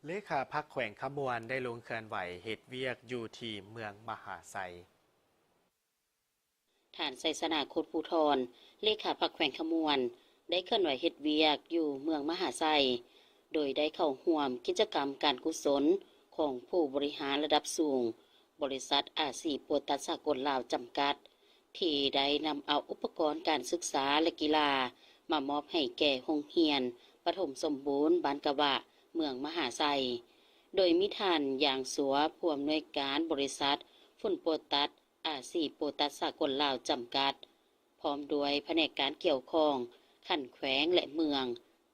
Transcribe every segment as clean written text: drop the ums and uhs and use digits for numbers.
เลขาพรรคแขวงขมวนได้ลงเคลื่อนไหวเฮ็ดเวียกอยู่ที่เมืองมหาไซฐานไสสนาโคตรภูธรเลขาพรรคแขวงขมวนได้เคลื่อนไหวเฮ็ดเวียกอยู่เมืองมหาไซโดยได้เข้าร่วมกิจกรรมการกุศลของผู้บริหารระดับสูงบริษัทอาซีโปรตัสสากลลาวจำกัดที่ได้นำเอาอุปกรณ์การศึกษาและกีฬามามอบให้แก่โรงเรียนปฐมสมบูรณ์บ้านกะวะเมืองมหาไซโดยมิท่านอย่างสัวผู้อำนวยการบริษัทฝุ่นโปรตัสอาซีโปรตัสสากลลาวจำกัดพร้อมด้วยแผนกการเกี่ยวข้องขั้นแขวงและเมือง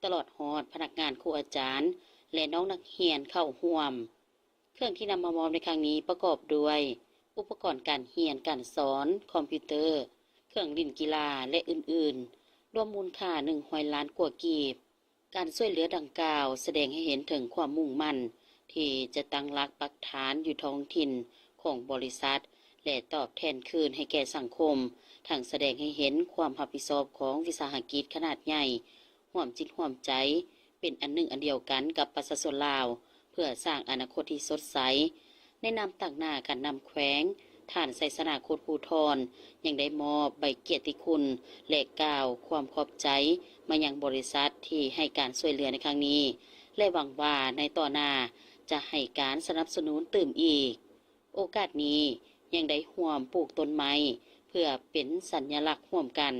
ตลอดฮอดพนักงานครูอาจารย์และน้องนักเรียนเข้าร่วมเครื่องที่นำมามอบในครั้งนี้ประกอบด้วยอุปกรณ์การเรียนการสอนคอมพิวเตอร์เครื่องเล่นกีฬาและอื่นๆรวมมูลค่า100 ล้านกว่ากีบการช่วยเหลือดังกล่าวแสดงให้เห็นถึงความมุ่งมั่นที่จะตั้งหลักปักฐานอยู่ท้องถิ่นของบริษัทและตอบแทนคืนให้แก่สังคมทั้งแสดงให้เห็นความรับผิดชอบของวิสาหกิจขนาดใหญ่ร่วมจิตร่วมใจเป็นอันหนึ่งอันเดียวกันกับประชาชนลาวเพื่อสร้างอนาคตที่สดใสในนามตั้งหน้าการนำแขวงฐานไสสนาโคตรภูธรยังได้มอบใบเกียรติคุณและกล่าวความขอบใจมายังบริษัทที่ให้การช่วยเหลือในครั้งนี้และหวังว่าในต่อหน้าจะให้การสนับสนุนเติมอีกโอกาสนี้ยังได้ร่วมปลูกต้นไม้เพื่อเป็นสัญลักษณ์ร่วมกัน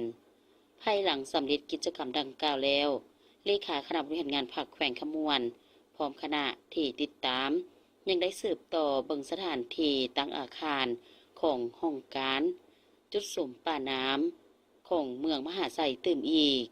ภายหลังสำเร็จกิจกรรมดังกล่าวแล้วเลขาคณะบริหารงานพรรคแขวงขมวนพร้อมคณะที่ติดตามยังได้สืบต่อเบิ่งสถานที่ตั้งอาคารของห้องการจุดสุ่มป่าน้ำของเมืองมหาไซตื่มอีก